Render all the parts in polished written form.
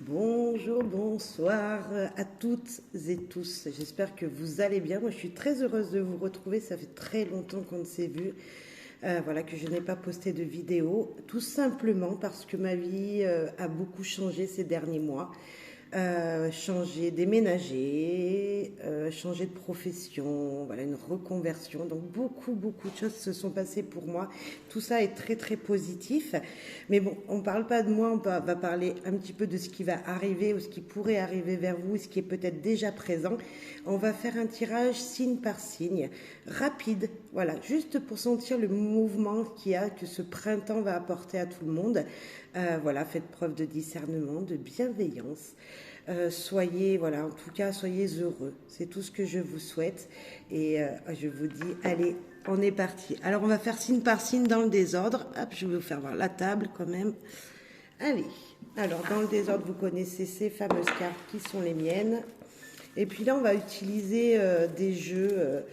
Bonjour, bonsoir à toutes et tous. J'espère que vous allez bien. Moi, je suis très heureuse de vous retrouver. Ça fait très longtemps qu'on ne s'est vu. Voilà, que je n'ai pas posté de vidéo. Tout simplement parce que ma vie a beaucoup changé ces derniers mois. Changer, déménager, changer de profession, voilà, une reconversion. Donc beaucoup de choses se sont passées pour moi. Tout ça est très très positif. Mais bon, on ne parle pas de moi, va parler un petit peu de ce qui va arriver ou ce qui pourrait arriver vers vous, ce qui est peut-être déjà présent. On va faire un tirage signe par signe, rapide, voilà, juste pour sentir le mouvement qu'il y a, que ce printemps va apporter à tout le monde. Voilà, faites preuve de discernement, de bienveillance. Soyez, voilà, en tout cas, soyez heureux. C'est tout ce que je vous souhaite. Et je vous dis, allez, on est parti. Alors, on va faire signe par signe dans le désordre. Hop, je vais vous faire voir la table quand même. Allez, alors, dans le désordre, vous connaissez ces fameuses cartes qui sont les miennes. Et puis là, on va utiliser des jeux.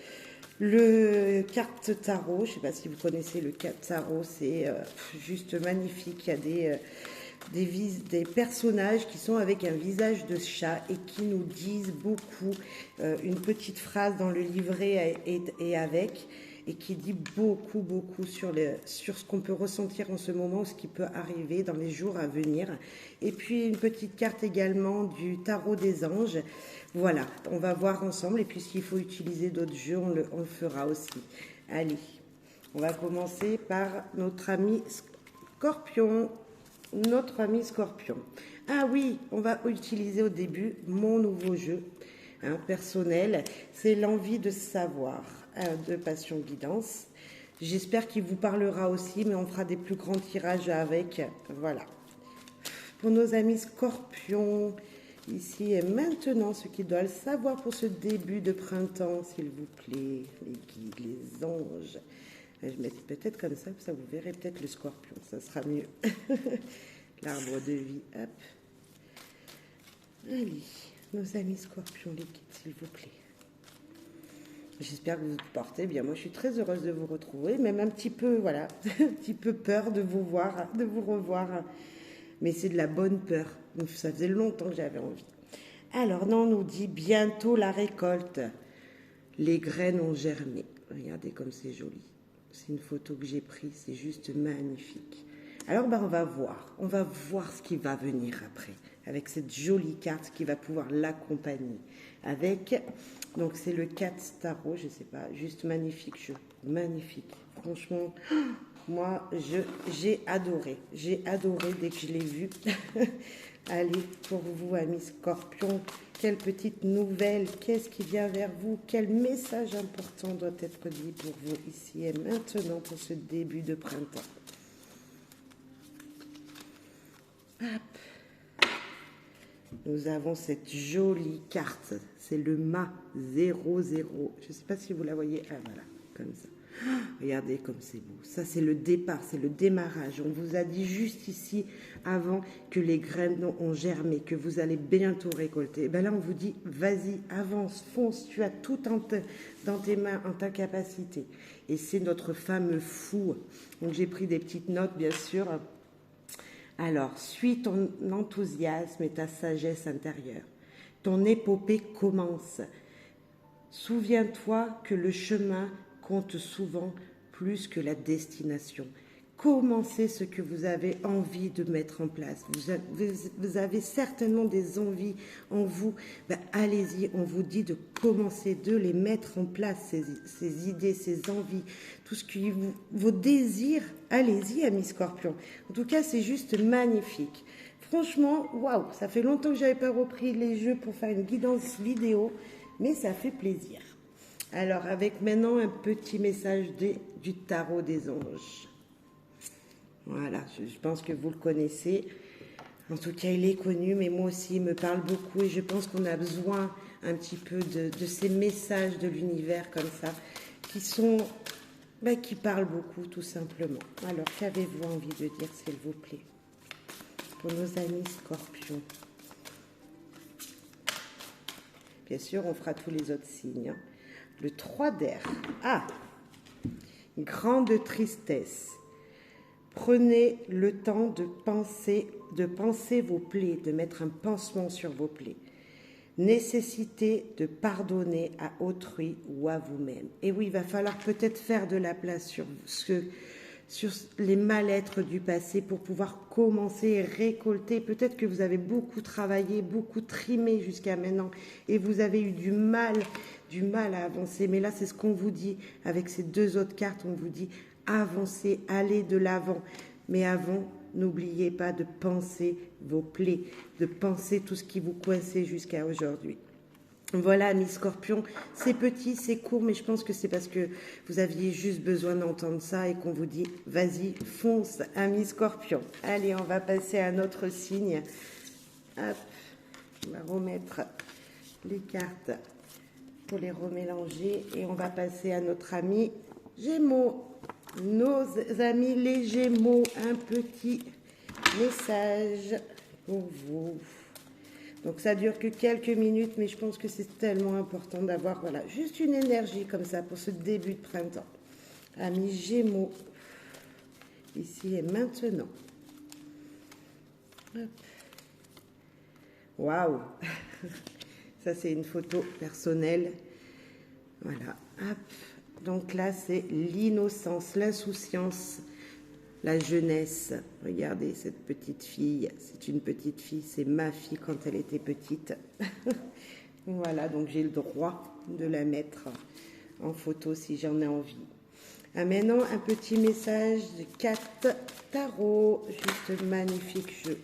Le carte tarot, je ne sais pas si vous connaissez le carte tarot, c'est juste magnifique. Il y a des personnages qui sont avec un visage de chat et qui nous disent beaucoup. Une petite phrase dans le livret et avec, et qui dit beaucoup sur ce qu'on peut ressentir en ce moment, ce qui peut arriver dans les jours à venir. Et puis une petite carte également du tarot des anges. Voilà, on va voir ensemble, et puis s'il faut utiliser d'autres jeux, on le fera aussi. Allez, on va commencer par notre ami Scorpion. Notre ami Scorpion. Ah oui, on va utiliser au début mon nouveau jeu personnel. C'est l'envie de savoir de Passion Guidance. J'espère qu'il vous parlera aussi, mais on fera des plus grands tirages avec. Voilà. Pour nos amis Scorpions, ici et maintenant, ce qu'ils doivent savoir pour ce début de printemps, s'il vous plaît, les guides, les anges. Je mets peut-être comme ça vous verrez peut-être le Scorpion, ça sera mieux. L'arbre de vie, hop. Allez, nos amis Scorpions, les guides, s'il vous plaît. J'espère que vous vous portez bien. Moi, je suis très heureuse de vous retrouver, même un petit peu, voilà, un petit peu peur de vous voir, de vous revoir. Mais c'est de la bonne peur. Donc, ça faisait longtemps que j'avais envie. Alors, non, on nous dit bientôt la récolte. Les graines ont germé. Regardez comme c'est joli. C'est une photo que j'ai prise, c'est juste magnifique. Alors, on va voir. On va voir ce qui va venir après. Avec cette jolie carte qui va pouvoir l'accompagner. Avec, donc c'est le 4 tarot, je sais pas, juste magnifique jeu. Magnifique. Franchement, moi, j'ai adoré. J'ai adoré dès que je l'ai vu. Allez, pour vous, amis Scorpions, quelle petite nouvelle, qu'est-ce qui vient vers vous, quel message important doit être dit pour vous ici et maintenant pour ce début de printemps. Hop. Nous avons cette jolie carte, c'est le mât 00. Je ne sais pas si vous la voyez, ah voilà, comme ça. Regardez comme c'est beau. Ça, c'est le départ, c'est le démarrage. On vous a dit juste ici, avant, que les graines ont germé, que vous allez bientôt récolter. Et bien là, on vous dit, vas-y, avance, fonce, tu as tout dans tes mains, en ta capacité. Et c'est notre fameux fou. Donc, j'ai pris des petites notes, bien sûr. Alors, suis ton enthousiasme et ta sagesse intérieure. Ton épopée commence. Souviens-toi que le chemin compte souvent plus que la destination. Commencez ce que vous avez envie de mettre en place. Vous avez certainement des envies en vous. Ben, allez-y, on vous dit de commencer, de les mettre en place, ces idées, ces envies, tout ce qui vos désirs. Allez-y, amis Scorpions. En tout cas, c'est juste magnifique. Franchement, waouh, ça fait longtemps que je n'avais pas repris les jeux pour faire une guidance vidéo, mais ça fait plaisir. Alors, avec maintenant un petit message du tarot des anges. Voilà, je pense que vous le connaissez. En tout cas, il est connu, mais moi aussi, il me parle beaucoup et je pense qu'on a besoin un petit peu de ces messages de l'univers comme ça, qui parlent beaucoup, tout simplement. Alors, qu'avez-vous envie de dire, s'il vous plaît, pour nos amis Scorpions? Bien sûr, on fera tous les autres signes. Hein. Le 3 d'air. Ah, grande tristesse. Prenez le temps de penser de panser vos plaies, de mettre un pansement sur vos plaies. Nécessité de pardonner à autrui ou à vous-même. Et oui, il va falloir peut-être faire de la place sur les mal-être du passé pour pouvoir commencer et récolter. Peut-être que vous avez beaucoup travaillé, beaucoup trimé jusqu'à maintenant et vous avez eu du mal à avancer. Mais là, c'est ce qu'on vous dit avec ces deux autres cartes. On vous dit avancez, allez de l'avant. Mais avant, n'oubliez pas de penser vos plaies, de penser tout ce qui vous coinçait jusqu'à aujourd'hui. Voilà, amis Scorpion, c'est petit, c'est court, mais je pense que c'est parce que vous aviez juste besoin d'entendre ça et qu'on vous dit, vas-y, fonce, amis Scorpion. Allez, on va passer à notre signe. Hop, on va remettre les cartes pour les remélanger et on va passer à notre ami Gémeaux. Nos amis les Gémeaux, un petit message pour vous. Donc ça dure que quelques minutes, mais je pense que c'est tellement important d'avoir voilà, juste une énergie comme ça pour ce début de printemps. Amis Gémeaux, ici et maintenant. Waouh. Ça c'est une photo personnelle. Voilà. Hop. Donc là, c'est l'innocence, l'insouciance, la jeunesse. Regardez cette petite fille. C'est une petite fille. C'est ma fille quand elle était petite. Voilà, donc j'ai le droit de la mettre en photo si j'en ai envie. Ah, maintenant, un petit message de 4 tarots. Juste magnifique jeu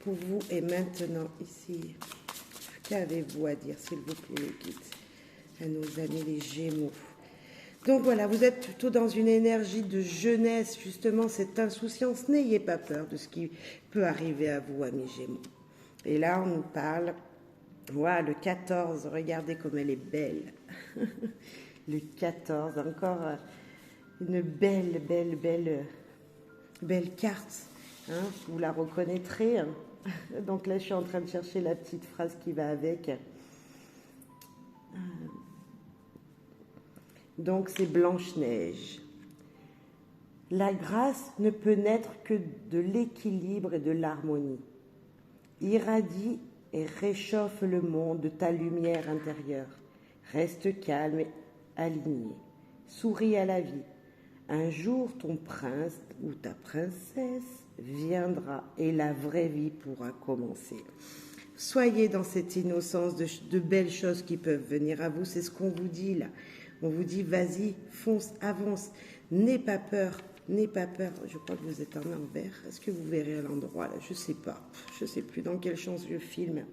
pour vous. Et maintenant, ici, qu'avez-vous à dire, s'il vous plaît, les guides, à nos amis les Gémeaux? Donc voilà, vous êtes plutôt dans une énergie de jeunesse, justement, cette insouciance. N'ayez pas peur de ce qui peut arriver à vous, amis Gémeaux. Et là, on nous parle, voilà, le 14, regardez comme elle est belle. Le 14, encore une belle carte. Hein, vous la reconnaîtrez. Donc là, je suis en train de chercher la petite phrase qui va avec. Donc c'est Blanche-Neige. La grâce ne peut naître que de l'équilibre et de l'harmonie. Irradie et réchauffe le monde de ta lumière intérieure. Reste calme et aligné. Souris à la vie. Un jour ton prince ou ta princesse viendra et la vraie vie pourra commencer. Soyez dans cette innocence de belles choses qui peuvent venir à vous. C'est ce qu'on vous dit là. On vous dit, vas-y, fonce, avance, n'aie pas peur, n'aie pas peur. Je crois que vous êtes en envers. Est-ce que vous verrez à l'endroit là? Je ne sais pas. Je ne sais plus dans quel sens je filme.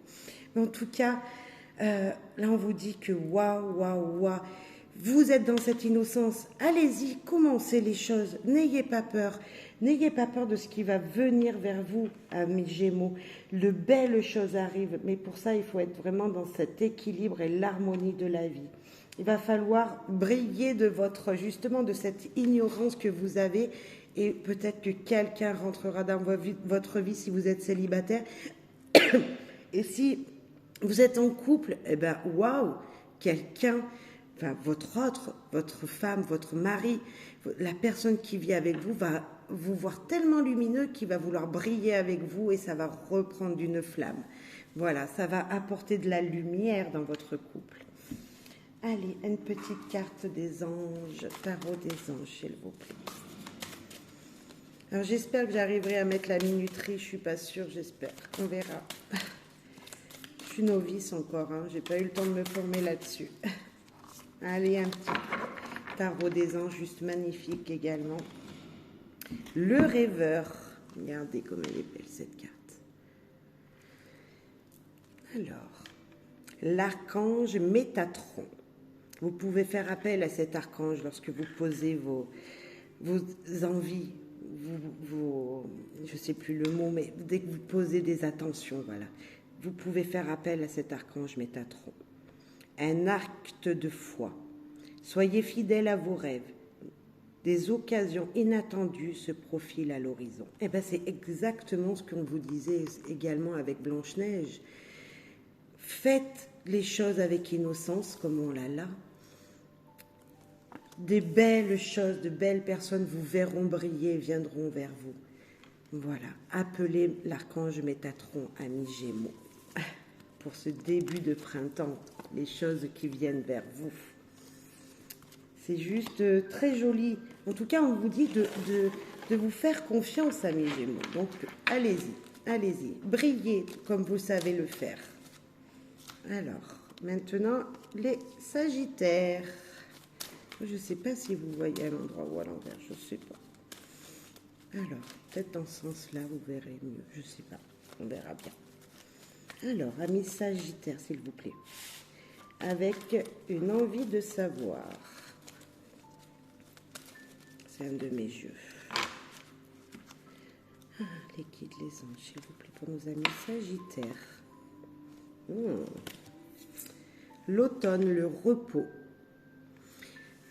Mais en tout cas, là, on vous dit que waouh. Vous êtes dans cette innocence. Allez-y, commencez les choses. N'ayez pas peur. N'ayez pas peur de ce qui va venir vers vous, amis Gémeaux. De belles choses arrivent. Mais pour ça, il faut être vraiment dans cet équilibre et l'harmonie de la vie. Il va falloir briller de justement de cette ignorance que vous avez et peut-être que quelqu'un rentrera dans votre vie si vous êtes célibataire. Et si vous êtes en couple, eh ben waouh, quelqu'un, enfin votre femme, votre mari, la personne qui vit avec vous va vous voir tellement lumineux qu'il va vouloir briller avec vous et ça va reprendre une flamme. Voilà, ça va apporter de la lumière dans votre couple. Allez, une petite carte des anges, tarot des anges, s'il vous plaît. Alors, j'espère que j'arriverai à mettre la minuterie, je suis pas sûre, j'espère. On verra. Je suis novice encore, hein, j'ai pas eu le temps de me former là-dessus. Allez, un petit tarot des anges, juste magnifique également. Le rêveur. Regardez comme elle est belle, cette carte. Alors, l'archange Métatron. Vous pouvez faire appel à cet archange lorsque vous posez vos envies, je ne sais plus le mot, mais dès que vous posez des attentions, voilà. Vous pouvez faire appel à cet archange Métatron. Un acte de foi. Soyez fidèles à vos rêves. Des occasions inattendues se profilent à l'horizon. Eh bien, c'est exactement ce qu'on vous disait également avec Blanche-Neige. Faites les choses avec innocence, comme on l'a là. Des belles choses, de belles personnes vous verront briller, viendront vers vous. Voilà, appelez l'archange Métatron, ami Gémeaux, pour ce début de printemps, les choses qui viennent vers vous. C'est juste très joli. En tout cas, on vous dit de vous faire confiance, amis Gémeaux. Donc, allez-y, allez-y. Brillez comme vous savez le faire. Alors, maintenant, les Sagittaires. Je ne sais pas si vous voyez à l'endroit ou à l'envers, je ne sais pas. Alors, peut-être dans ce sens-là, vous verrez mieux. Je ne sais pas, on verra bien. Alors, amis Sagittaires, s'il vous plaît. Avec une envie de savoir. C'est un de mes jeux. Ah, les guides, les anges, s'il vous plaît, pour nos amis Sagittaires. L'automne, le repos.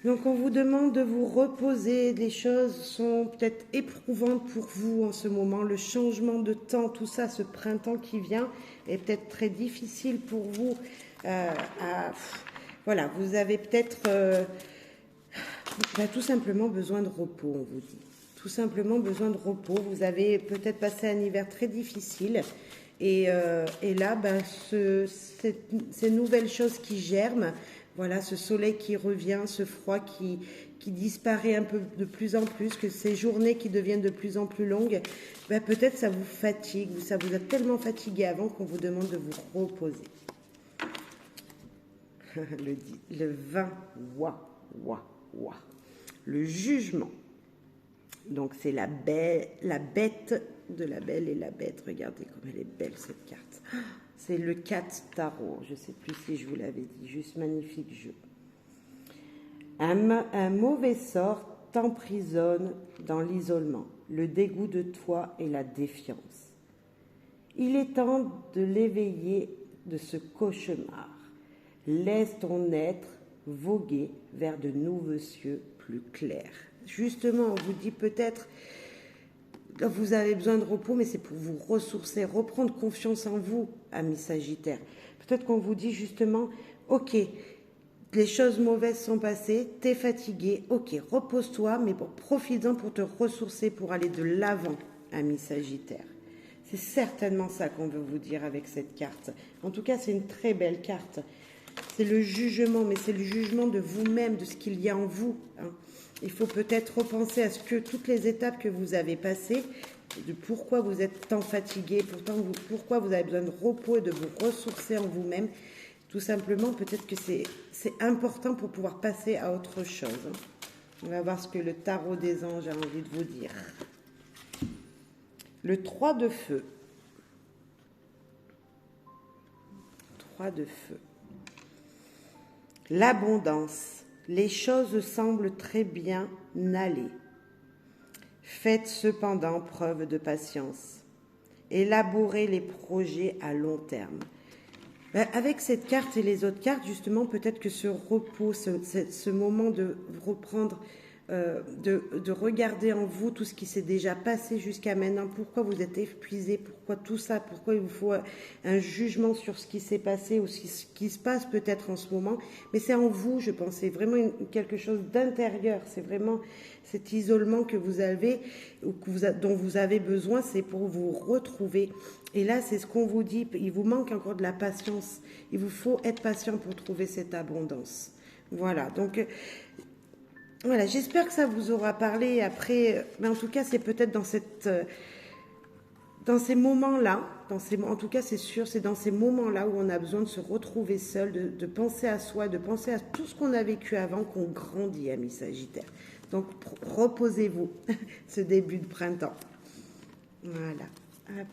Donc on vous demande de vous reposer, les choses sont peut-être éprouvantes pour vous en ce moment, le changement de temps, tout ça, ce printemps qui vient est peut-être très difficile pour vous. Voilà, vous avez peut-être tout simplement besoin de repos, on vous dit. Tout simplement besoin de repos, vous avez peut-être passé un hiver très difficile et là, ces nouvelles choses qui germent, voilà, ce soleil qui revient, ce froid qui disparaît un peu de plus en plus, que ces journées qui deviennent de plus en plus longues, peut-être ça vous fatigue, ça vous a tellement fatigué avant qu'on vous demande de vous reposer. Le 20, le jugement. Donc c'est la bête de la belle et la bête. Regardez comme elle est belle cette carte. C'est le 4 tarot. Je ne sais plus si je vous l'avais dit. Juste magnifique jeu. Un mauvais sort t'emprisonne dans l'isolement, le dégoût de toi et la défiance. Il est temps de l'éveiller de ce cauchemar. Laisse ton être voguer vers de nouveaux cieux plus clairs. Justement, on vous dit peut-être vous avez besoin de repos, mais c'est pour vous ressourcer, reprendre confiance en vous, amis Sagittaires. Peut-être qu'on vous dit justement, ok, les choses mauvaises sont passées, t'es fatigué, ok, repose-toi, mais profites-en pour te ressourcer, pour aller de l'avant, amis Sagittaires. C'est certainement ça qu'on veut vous dire avec cette carte. En tout cas, c'est une très belle carte. C'est le jugement, mais c'est le jugement de vous-même, de ce qu'il y a en vous. Il faut peut-être repenser à toutes les étapes que vous avez passées, de pourquoi vous êtes tant fatigué, pourquoi vous avez besoin de repos et de vous ressourcer en vous-même. Tout simplement, peut-être que c'est important pour pouvoir passer à autre chose. On va voir ce que le tarot des anges a envie de vous dire. Le 3 de feu. 3 de feu. L'abondance. Les choses semblent très bien aller. Faites cependant preuve de patience. Élaborez les projets à long terme. Avec cette carte et les autres cartes, justement, peut-être que ce repos, ce moment de reprendre, de regarder en vous tout ce qui s'est déjà passé jusqu'à maintenant, pourquoi vous êtes épuisé, pourquoi tout ça, pourquoi il vous faut un jugement sur ce qui s'est passé ou ce qui se passe peut-être en ce moment, mais c'est en vous, je pense, c'est vraiment quelque chose d'intérieur, c'est vraiment cet isolement que vous avez, ou dont vous avez besoin, c'est pour vous retrouver. Et là, c'est ce qu'on vous dit, il vous manque encore de la patience, il vous faut être patient pour trouver cette abondance. Voilà, donc voilà, j'espère que ça vous aura parlé. Après, mais en tout cas, c'est peut-être dans ces moments-là, en tout cas, c'est sûr, c'est dans ces moments-là où on a besoin de se retrouver seul, de penser à soi, de penser à tout ce qu'on a vécu avant, qu'on grandit, amis Sagittaires. Donc, reposez-vous ce début de printemps. Voilà. Hop.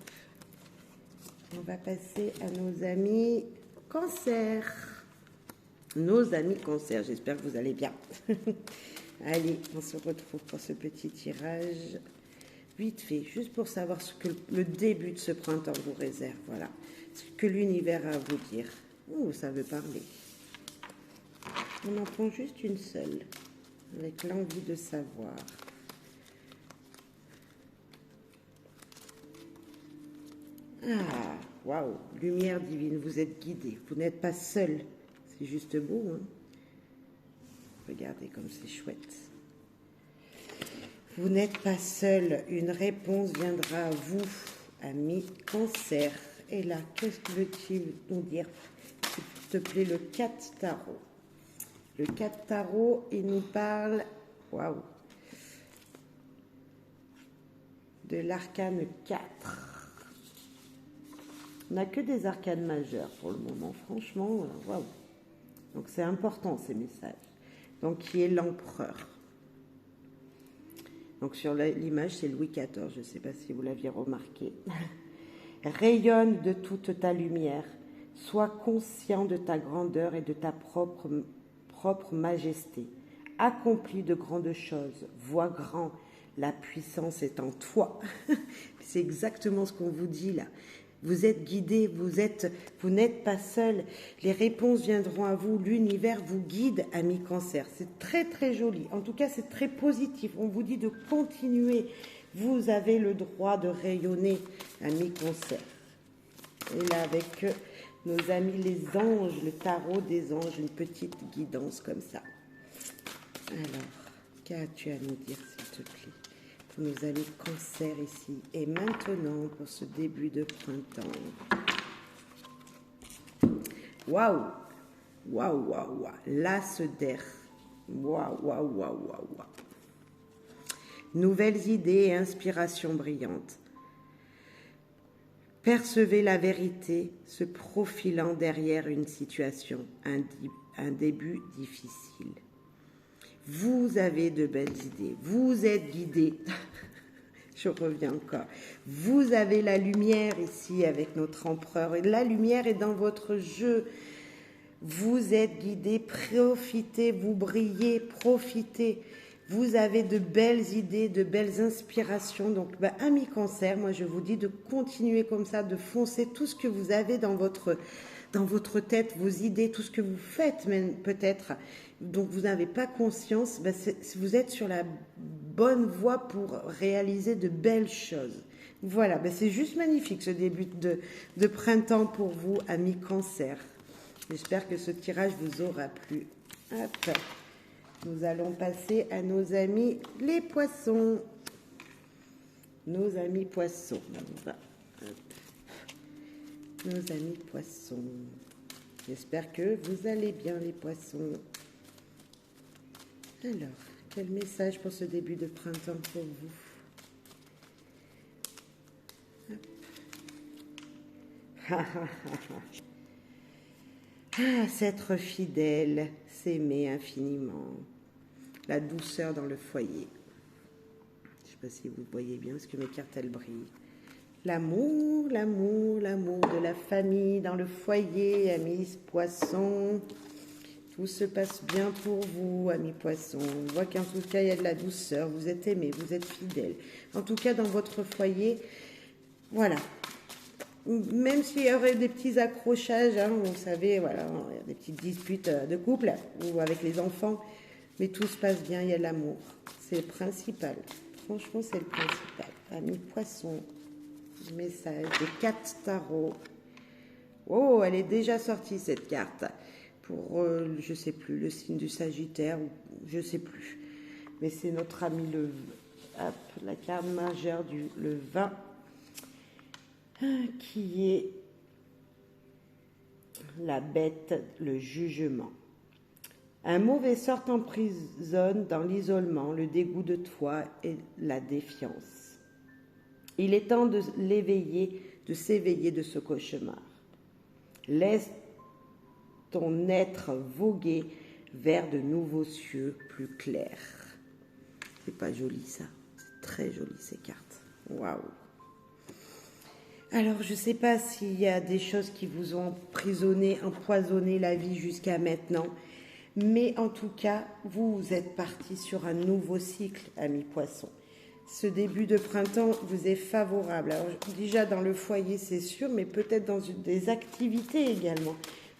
On va passer à nos amis Cancer. Nos amis Cancer, j'espère que vous allez bien. Allez, on se retrouve pour ce petit tirage. Vite fait, juste pour savoir ce que le début de ce printemps vous réserve. Voilà, ce que l'univers a à vous dire. Oh, ça veut parler. On en prend juste une seule, avec l'envie de savoir. Ah, waouh, lumière divine, vous êtes guidé, vous n'êtes pas seul. C'est juste beau, hein. Regardez comme c'est chouette. Vous n'êtes pas seul. Une réponse viendra à vous, amis Cancer. Et là, qu'est-ce que veut-il nous dire? S'il te plaît, le 4 tarot. Le 4 tarot, il nous parle, waouh, de l'arcane 4. On n'a que des arcanes majeures pour le moment, franchement, waouh. Donc c'est important ces messages. Donc qui est l'empereur. Donc sur l'image, c'est Louis XIV, je ne sais pas si vous l'aviez remarqué. Rayonne de toute ta lumière, sois conscient de ta grandeur et de ta propre majesté. Accomplis de grandes choses, vois grand, la puissance est en toi. C'est exactement ce qu'on vous dit là. Vous êtes guidés, vous n'êtes pas seul. Les réponses viendront à vous, l'univers vous guide, amis Cancer. C'est très très joli, en tout cas c'est très positif. On vous dit de continuer. Vous avez le droit de rayonner, amis Cancer. Et là avec nos amis les anges, le tarot des anges, une petite guidance comme ça. Alors, qu'as-tu à nous dire s'il te plaît? Pour nos amis Cancer ici. Et maintenant, pour ce début de printemps. Waouh! Waouh, waouh, waouh. L'as d'air. Waouh, waouh, waouh, waouh, waouh. Nouvelles idées et inspirations brillantes. Percevez la vérité se profilant derrière une situation, un début difficile. Vous avez de belles idées, vous êtes guidés. Je reviens encore. Vous avez la lumière ici avec notre empereur. Et la lumière est dans votre jeu. Vous êtes guidés, profitez, vous brillez, profitez. Vous avez de belles idées, de belles inspirations. Donc, amis Cancer, moi je vous dis de continuer comme ça, de foncer tout ce que vous avez dans votre tête, vos idées, tout ce que vous faites même peut-être. Donc vous n'avez pas conscience, vous êtes sur la bonne voie pour réaliser de belles choses. Voilà, c'est juste magnifique ce début de printemps pour vous, amis Cancer. J'espère que ce tirage vous aura plu. Hop. Nous allons passer à nos amis les poissons. Nos amis poissons. Nos amis poissons. J'espère que vous allez bien les poissons. Alors, quel message pour ce début de printemps pour vous? S'être fidèle, s'aimer infiniment. La douceur dans le foyer. Je ne sais pas si vous voyez bien parce que mes cartes elles brillent. L'amour, l'amour, l'amour de la famille dans le foyer, amis poissons. Tout se passe bien pour vous, amis poissons. On voit qu'en tout cas, il y a de la douceur. Vous êtes aimés, vous êtes fidèles. En tout cas, dans votre foyer, voilà. Même s'il y aurait des petits accrochages, hein, vous savez, voilà, il y a des petites disputes de couple ou avec les enfants, mais tout se passe bien, il y a l'amour. C'est le principal. Franchement, c'est le principal. Amis poissons, message des 4 tarots. Oh, elle est déjà sortie cette carte. Pour, je sais plus, le signe du Sagittaire, ou je sais plus. Mais c'est notre ami la carte majeure le 20, qui est la bête, le jugement. Un mauvais sort emprisonne dans l'isolement, le dégoût de toi et la défiance. Il est temps de s'éveiller de ce cauchemar. Laisse ton être voguer vers de nouveaux cieux plus clairs. C'est pas joli ça, c'est très joli ces cartes. Waouh. Alors je sais pas s'il y a des choses qui vous ont emprisonné, empoisonné la vie jusqu'à maintenant, mais en tout cas, vous êtes partis sur un nouveau cycle, amis poissons. Ce début de printemps vous est favorable. Alors déjà dans le foyer, c'est sûr, mais peut-être dans des activités également.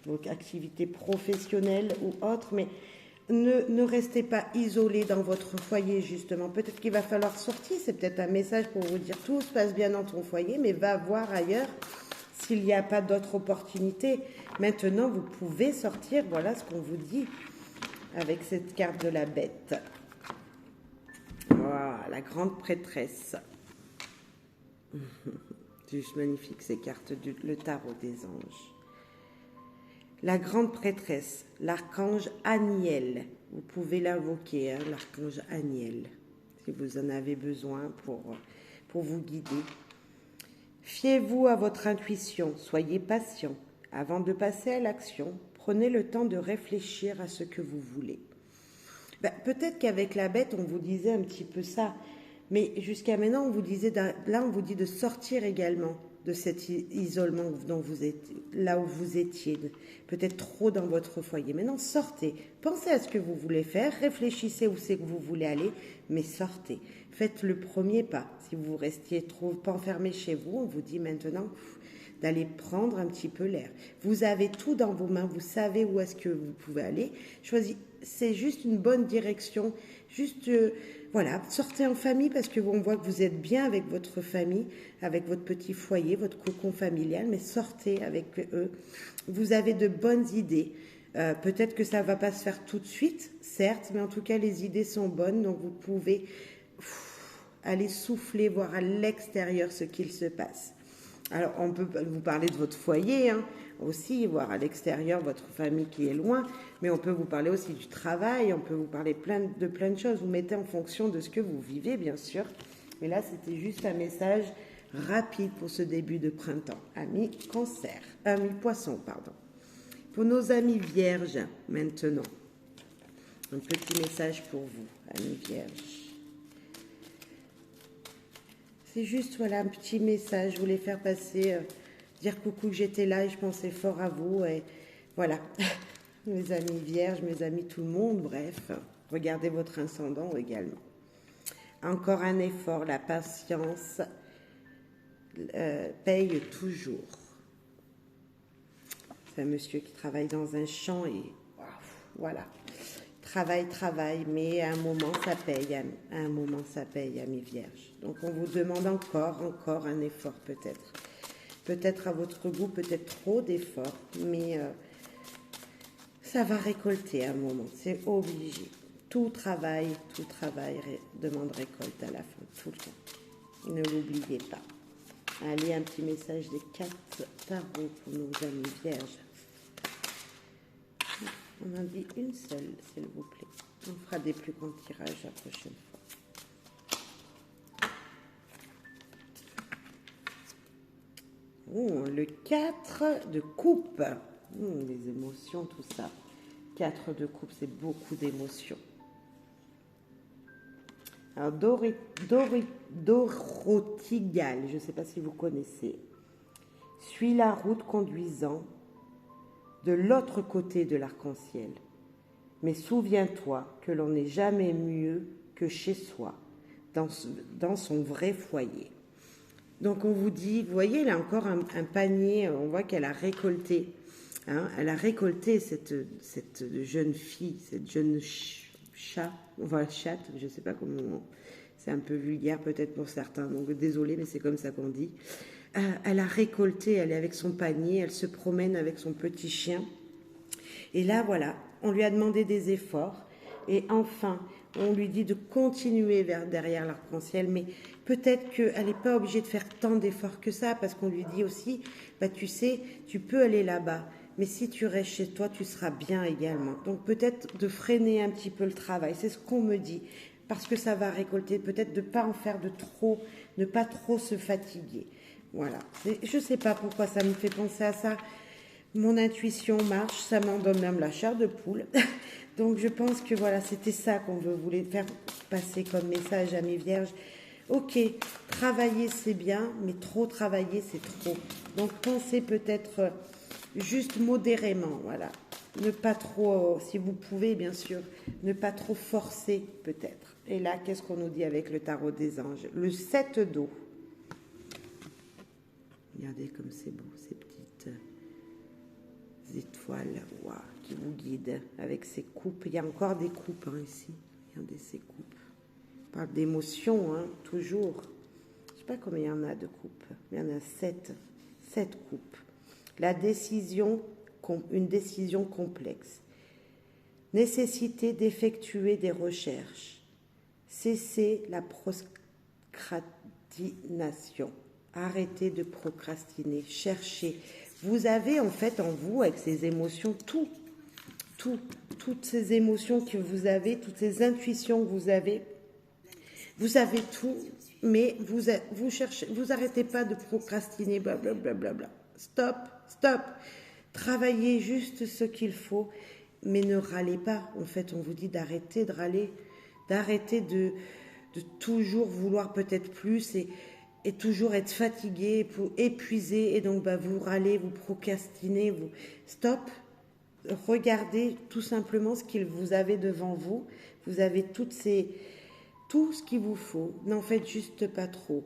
Donc activités professionnelles ou autres, mais ne restez pas isolés dans votre foyer justement. Peut-être qu'il va falloir sortir, c'est peut-être un message pour vous dire tout se passe bien dans ton foyer, mais va voir ailleurs s'il n'y a pas d'autres opportunités. Maintenant, vous pouvez sortir, voilà ce qu'on vous dit avec cette carte de la bête. Voilà. la grande prêtresse. C'est juste magnifique ces cartes le tarot des anges. La grande prêtresse, l'archange Aniel. Vous pouvez l'invoquer, hein, l'archange Aniel, si vous en avez besoin pour vous guider. Fiez-vous à votre intuition, soyez patient. Avant de passer à l'action, prenez le temps de réfléchir à ce que vous voulez. Peut-être qu'avec la bête, on vous disait un petit peu ça, mais jusqu'à maintenant, on vous disait, là, on vous dit de sortir également de cet isolement dont vous êtes, là où vous étiez, peut-être trop dans votre foyer. Maintenant, sortez, pensez à ce que vous voulez faire, réfléchissez où c'est que vous voulez aller, mais sortez. Faites le premier pas. Si vous restiez trop enfermé chez vous, on vous dit maintenant d'aller prendre un petit peu l'air. Vous avez tout dans vos mains, vous savez où est-ce que vous pouvez aller. Choisissez, c'est juste une bonne direction, juste... voilà, sortez en famille parce que on voit que vous êtes bien avec votre famille, avec votre petit foyer, votre cocon familial, mais sortez avec eux. Vous avez de bonnes idées. Peut-être que ça ne va pas se faire tout de suite, certes, mais en tout cas, les idées sont bonnes, donc vous pouvez aller souffler, voir à l'extérieur ce qu'il se passe. Alors, on peut vous parler de votre foyer, hein, aussi, voir à l'extérieur votre famille qui est loin, mais on peut vous parler aussi du travail, on peut vous parler de plein de choses. Vous mettez en fonction de ce que vous vivez, bien sûr. Mais là, c'était juste un message rapide pour ce début de printemps. Amis cancer, amis poisson, pardon. Pour nos amis vierges, maintenant, un petit message pour vous, amis vierges. C'est juste, voilà, un petit message. Je voulais faire passer, dire coucou que j'étais là et je pensais fort à vous. Et voilà, mes amis vierges, mes amis tout le monde, bref. Regardez votre ascendant également. Encore un effort, la patience paye toujours. C'est un monsieur qui travaille dans un champ et voilà. Travail, mais à un moment ça paye, à un moment ça paye, amis vierges. Donc on vous demande encore un effort peut-être. Peut-être à votre goût, peut-être trop d'efforts, mais ça va récolter à un moment, c'est obligé. Tout travail demande récolte à la fin, tout le temps. Ne l'oubliez pas. Allez, un petit message des cartes tarot pour nos amis vierges. On en dit une seule, s'il vous plaît. On fera des plus grands tirages la prochaine fois. Oh, le 4 de coupe. Les émotions, tout ça. 4 de coupe, c'est beaucoup d'émotions. Alors, Dorothigale, je ne sais pas si vous connaissez. Suis la route conduisant de l'autre côté de l'arc-en-ciel. Mais souviens-toi que l'on n'est jamais mieux que chez soi, dans son vrai foyer. Donc on vous dit, vous voyez là encore un panier, on voit qu'elle a récolté, hein, elle a récolté cette jeune fille, cette jeune chatte, je ne sais pas comment, c'est un peu vulgaire peut-être pour certains, donc désolé mais c'est comme ça qu'on dit. Elle a récolté, elle est avec son panier, elle se promène avec son petit chien. Et là, voilà, on lui a demandé des efforts. Et enfin, on lui dit de continuer derrière l'arc-en-ciel. Mais peut-être qu'elle n'est pas obligée de faire tant d'efforts que ça, parce qu'on lui dit aussi, tu sais, tu peux aller là-bas. Mais si tu restes chez toi, tu seras bien également. Donc peut-être de freiner un petit peu le travail. C'est ce qu'on me dit. Parce que ça va récolter. Peut-être de ne pas en faire de trop, ne pas trop se fatiguer. Voilà, je ne sais pas pourquoi ça me fait penser à ça. Mon intuition marche, ça m'en donne même la chair de poule. Donc je pense que voilà, c'était ça qu'on voulait faire passer comme message à mes vierges. Ok, travailler c'est bien, mais trop travailler c'est trop. Donc pensez peut-être juste modérément, voilà. Ne pas trop, si vous pouvez bien sûr, ne pas trop forcer peut-être. Et là, qu'est-ce qu'on nous dit avec le tarot des anges? Le 7 d'eau. Regardez comme c'est beau, ces petites étoiles qui vous guident avec ces coupes. Il y a encore des coupes ici. Regardez ces coupes. On parle d'émotions, toujours. Je ne sais pas combien il y en a de coupes. Il y en a 7. 7 coupes. La décision, une décision complexe. Nécessité d'effectuer des recherches. Cessez la procrastination. Arrêtez de procrastiner. Cherchez. Vous avez en fait en vous, avec ces émotions, toutes ces émotions que vous avez, toutes ces intuitions que vous avez tout, mais vous cherchez, vous arrêtez pas de procrastiner, blablabla. Stop, stop. Travaillez juste ce qu'il faut, mais ne râlez pas. En fait, on vous dit d'arrêter de râler, d'arrêter de toujours vouloir peut-être plus et toujours être fatigué, épuisé, et donc vous râlez, vous procrastinez, vous... Stop. Regardez tout simplement ce qu'il vous avez devant vous. Vous avez tout ce qu'il vous faut. N'en faites juste pas trop.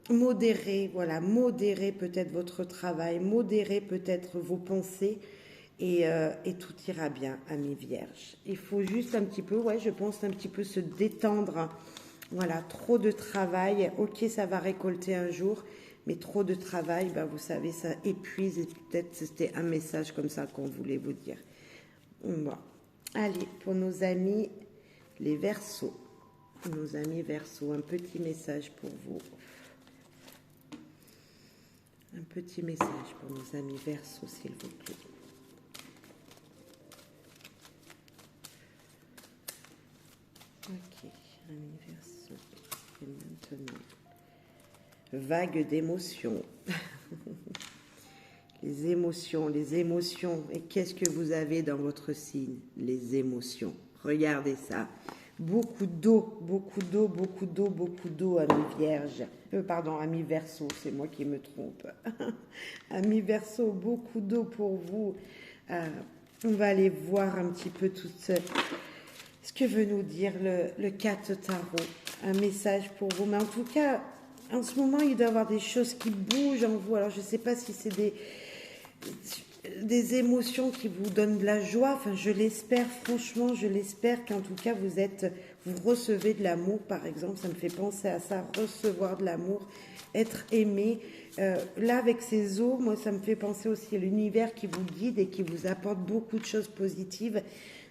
Modérez, voilà, modérez peut-être votre travail, modérez peut-être vos pensées et tout ira bien, amis vierges. Il faut juste un petit peu, je pense un petit peu se détendre. Voilà, trop de travail, ok, ça va récolter un jour, mais trop de travail, vous savez, ça épuise et peut-être c'était un message comme ça qu'on voulait vous dire. Bon. Allez, pour nos amis, les Verseaux. Nos amis Verseaux, un petit message pour vous. Un petit message pour nos amis Verseaux, s'il vous plaît. Ok, amis Verseaux. Et maintenant, vague d'émotions. Les émotions. Et qu'est-ce que vous avez dans votre signe? Les émotions. Regardez ça. Beaucoup d'eau, amis vierges. Pardon, amis Verseaux, c'est moi qui me trompe. Amis Verseaux, beaucoup d'eau pour vous. On va aller voir un petit peu tout ce que veut nous dire le 4 tarot. Un message pour vous. Mais en tout cas, en ce moment, il doit y avoir des choses qui bougent en vous. Alors, je ne sais pas si c'est des émotions qui vous donnent de la joie. Enfin, je l'espère, franchement, je l'espère qu'en tout cas, vous recevez de l'amour, par exemple. Ça me fait penser à ça, recevoir de l'amour, être aimé. Là, avec ces eaux, moi, ça me fait penser aussi à l'univers qui vous guide et qui vous apporte beaucoup de choses positives.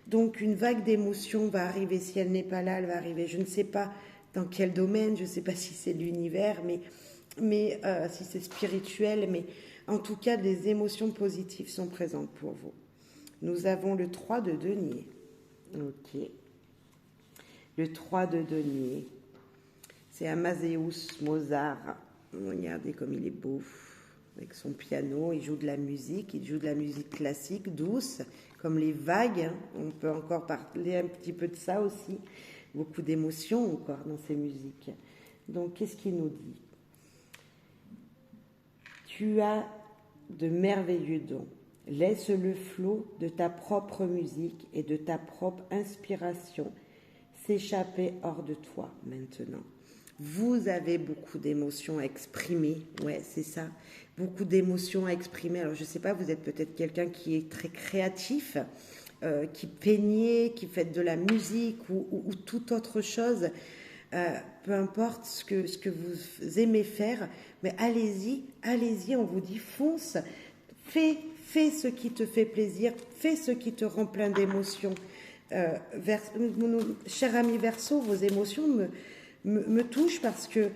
Donc, une vague d'émotions va arriver. Si elle n'est pas là, elle va arriver. Je ne sais pas dans quel domaine, je ne sais pas si c'est l'univers, mais si c'est spirituel, mais en tout cas, des émotions positives sont présentes pour vous. Nous avons le 3 de denier. Ok. Le 3 de denier. C'est Amadeus Mozart. Regardez comme il est beau. Avec son piano, il joue de la musique. Il joue de la musique classique, douce, comme les vagues. On peut encore parler un petit peu de ça aussi. Beaucoup d'émotions encore dans ces musiques. Donc, qu'est-ce qu'il nous dit? Tu as de merveilleux dons. Laisse le flot de ta propre musique et de ta propre inspiration s'échapper hors de toi maintenant. Vous avez beaucoup d'émotions à exprimer, c'est ça, beaucoup d'émotions à exprimer. Alors je ne sais pas, vous êtes peut-être quelqu'un qui est très créatif, qui peignez, qui fait de la musique ou toute autre chose. Peu importe ce que vous aimez faire, mais allez-y, on vous dit fonce, fais ce qui te fait plaisir, fais ce qui te rend plein d'émotions. Cher ami Verseau, vos émotions me touchent parce que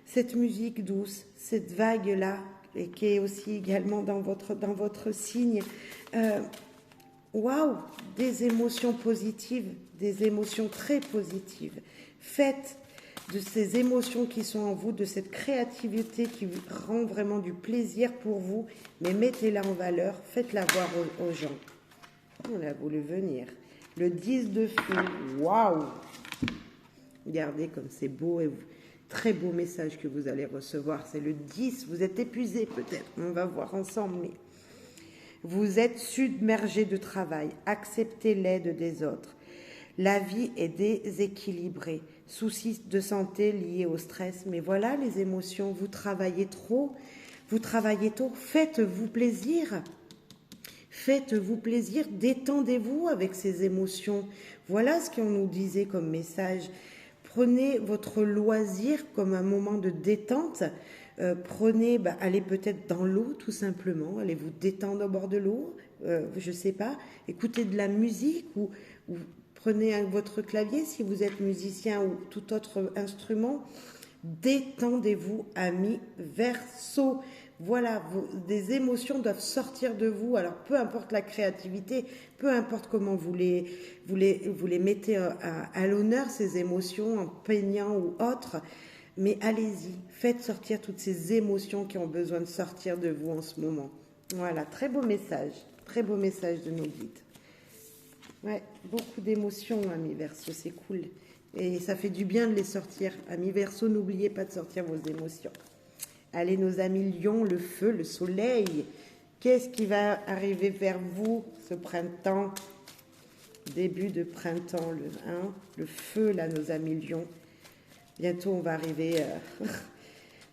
cette musique douce, cette vague-là, et qui est aussi également dans votre signe, waouh, des émotions positives, des émotions très positives. Faites de ces émotions qui sont en vous, de cette créativité qui vous rend vraiment du plaisir pour vous, mais mettez-la en valeur, faites-la voir aux gens. On a voulu venir. Le 10 de feu, waouh! Regardez comme c'est beau et très beau message que vous allez recevoir. C'est le 10, vous êtes épuisé peut-être, on va voir ensemble, mais vous êtes submergé de travail, acceptez l'aide des autres. La vie est déséquilibrée, soucis de santé liés au stress, mais voilà les émotions, vous travaillez trop, faites-vous plaisir. Faites-vous plaisir, détendez-vous avec ces émotions. Voilà ce qu'on nous disait comme message. Prenez votre loisir comme un moment de détente. Allez peut-être dans l'eau tout simplement, allez vous détendre au bord de l'eau, je ne sais pas, écoutez de la musique ou Prenez votre clavier si vous êtes musicien ou tout autre instrument. Détendez-vous, amis Verseau. Voilà, des émotions doivent sortir de vous. Alors, peu importe la créativité, peu importe comment vous les mettez à l'honneur, ces émotions, en peignant ou autre. Mais allez-y, faites sortir toutes ces émotions qui ont besoin de sortir de vous en ce moment. Voilà, très beau message de nos guides. Ouais, beaucoup d'émotions, amis Verseau, c'est cool. Et ça fait du bien de les sortir. Amis Verseau, n'oubliez pas de sortir vos émotions. Allez, nos amis Lion, le feu, le soleil. Qu'est-ce qui va arriver vers vous ce printemps? Début de printemps, le feu, là, nos amis Lion. Bientôt, on va arriver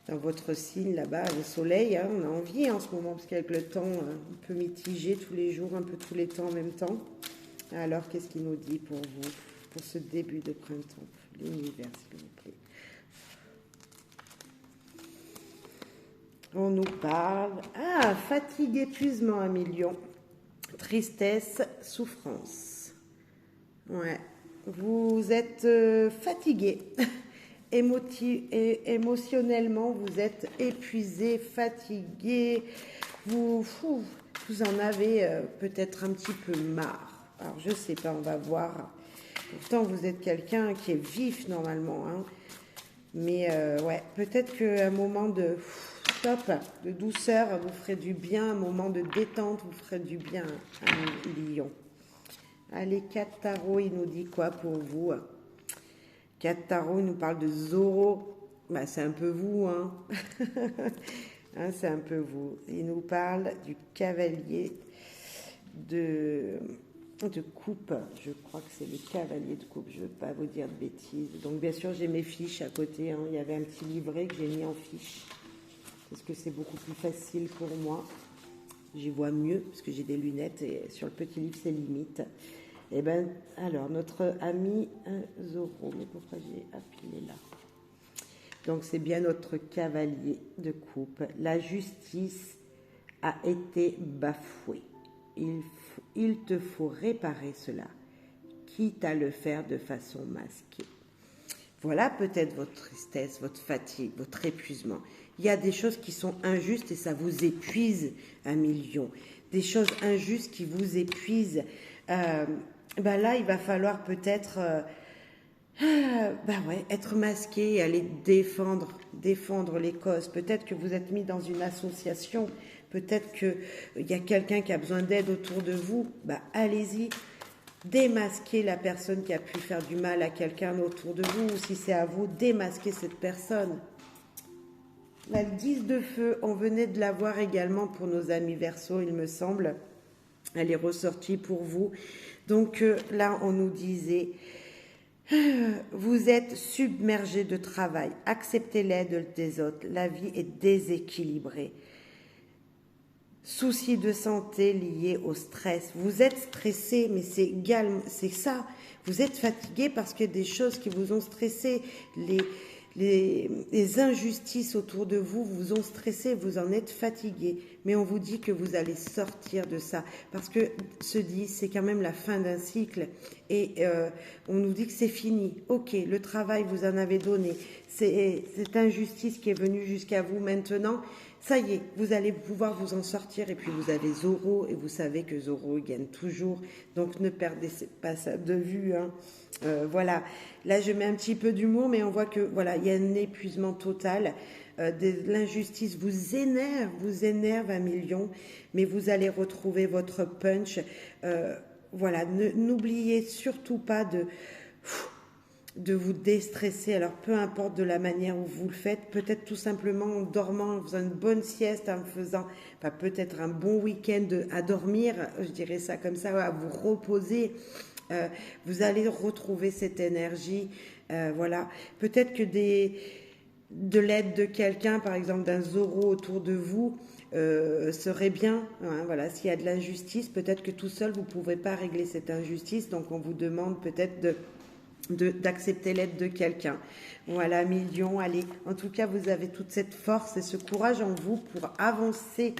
dans votre signe, là-bas, le soleil. Hein, on a envie en ce moment, parce qu'avec le temps un peu mitigé tous les jours, un peu tous les temps en même temps. Alors, qu'est-ce qu'il nous dit pour vous, pour ce début de printemps? L'univers, s'il vous plaît. On nous parle. Ah, fatigue, épuisement, amis Lion. Tristesse, souffrance. Ouais. Vous êtes fatigué. Émotionnellement, vous êtes épuisé, fatigué. Vous en avez peut-être un petit peu marre. Alors, je sais pas, on va voir. Pourtant, vous êtes quelqu'un qui est vif normalement. Hein. Mais ouais, peut-être qu'un moment de stop, de douceur vous ferait du bien. Un moment de détente vous ferait du bien, un lion. Allez, 4 tarots, il nous dit quoi pour vous? 4 tarots, il nous parle de Zoro. Bah, c'est un peu vous, hein. Hein, c'est un peu vous. Il nous parle du cavalier de coupe. Je crois que c'est le cavalier de coupe. Je ne veux pas vous dire de bêtises. Donc, bien sûr, j'ai mes fiches à côté. Hein. Il y avait un petit livret que j'ai mis en fiche. Parce que c'est beaucoup plus facile pour moi. J'y vois mieux parce que j'ai des lunettes et sur le petit livre, c'est limite. Eh bien, alors, notre ami Zoro. Mais pourquoi j'ai appelé là? Donc, c'est bien notre cavalier de coupe. La justice a été bafouée. Il te faut réparer cela, quitte à le faire de façon masquée. Voilà peut-être votre tristesse, votre fatigue, votre épuisement. Il y a des choses qui sont injustes et ça vous épuise, amis Lion. Des choses injustes qui vous épuisent. Là, il va falloir peut-être être masqué et aller défendre les causes. Peut-être que vous êtes mis dans une association. Peut-être qu'il y a quelqu'un qui a besoin d'aide autour de vous. Allez-y, démasquez la personne qui a pu faire du mal à quelqu'un autour de vous. Ou si c'est à vous, démasquez cette personne. La 10 de feu, on venait de la voir également pour nos amis Verseau, il me semble. Elle est ressortie pour vous. Donc là, on nous disait... Vous êtes submergé de travail. Acceptez l'aide des autres. La vie est déséquilibrée. Soucis de santé liés au stress. Vous êtes stressé, mais c'est ça. Vous êtes fatigué parce qu'il y a des choses qui vous ont stressé. Les injustices autour de vous vous ont stressé, vous en êtes fatigué. Mais on vous dit que vous allez sortir de ça. Parce que c'est quand même la fin d'un cycle. Et on nous dit que c'est fini. Ok, le travail, vous en avez donné. C'est cette injustice qui est venue jusqu'à vous maintenant. Ça y est, vous allez pouvoir vous en sortir. Et puis vous avez Zoro, et vous savez que Zoro gagne toujours. Donc ne perdez pas ça de vue. Hein. Voilà. Là, je mets un petit peu d'humour, mais on voit que voilà, il y a un épuisement total. L'injustice vous énerve à millions, mais vous allez retrouver votre punch. Voilà, n'oubliez surtout pas de vous déstresser. Alors, peu importe de la manière où vous le faites, peut-être tout simplement en dormant, en faisant une bonne sieste, en faisant peut-être un bon week-end à dormir, je dirais ça comme ça, à vous reposer. Vous allez retrouver cette énergie. Voilà, peut-être que de l'aide de quelqu'un, par exemple d'un Zoro autour de vous, serait bien. Hein, voilà, s'il y a de l'injustice, peut-être que tout seul vous ne pouvez pas régler cette injustice, donc on vous demande peut-être d'accepter l'aide de quelqu'un. Voilà, millions, allez. En tout cas, vous avez toute cette force et ce courage en vous pour avancer.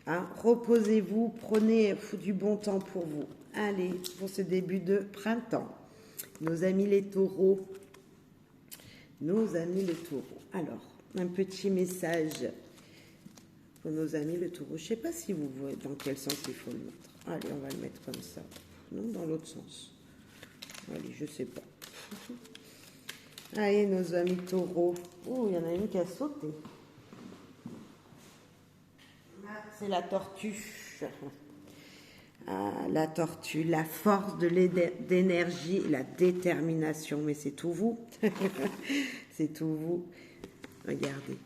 Hein, reposez-vous, prenez du bon temps pour vous. Allez, pour ce début de printemps. nos amis les taureaux. Nos amis les taureaux. Alors, un petit message pour nos amis le taureau. Je ne sais pas si vous voyez dans quel sens il faut le mettre. Allez, on va le mettre comme ça. Non, dans l'autre sens. Allez, je ne sais pas. Allez, nos amis taureaux. Oh, il y en a une qui a sauté. Ah, c'est la tortue. Ah, la tortue, la force d'énergie, la détermination. Mais c'est tout vous. C'est tout vous. Regardez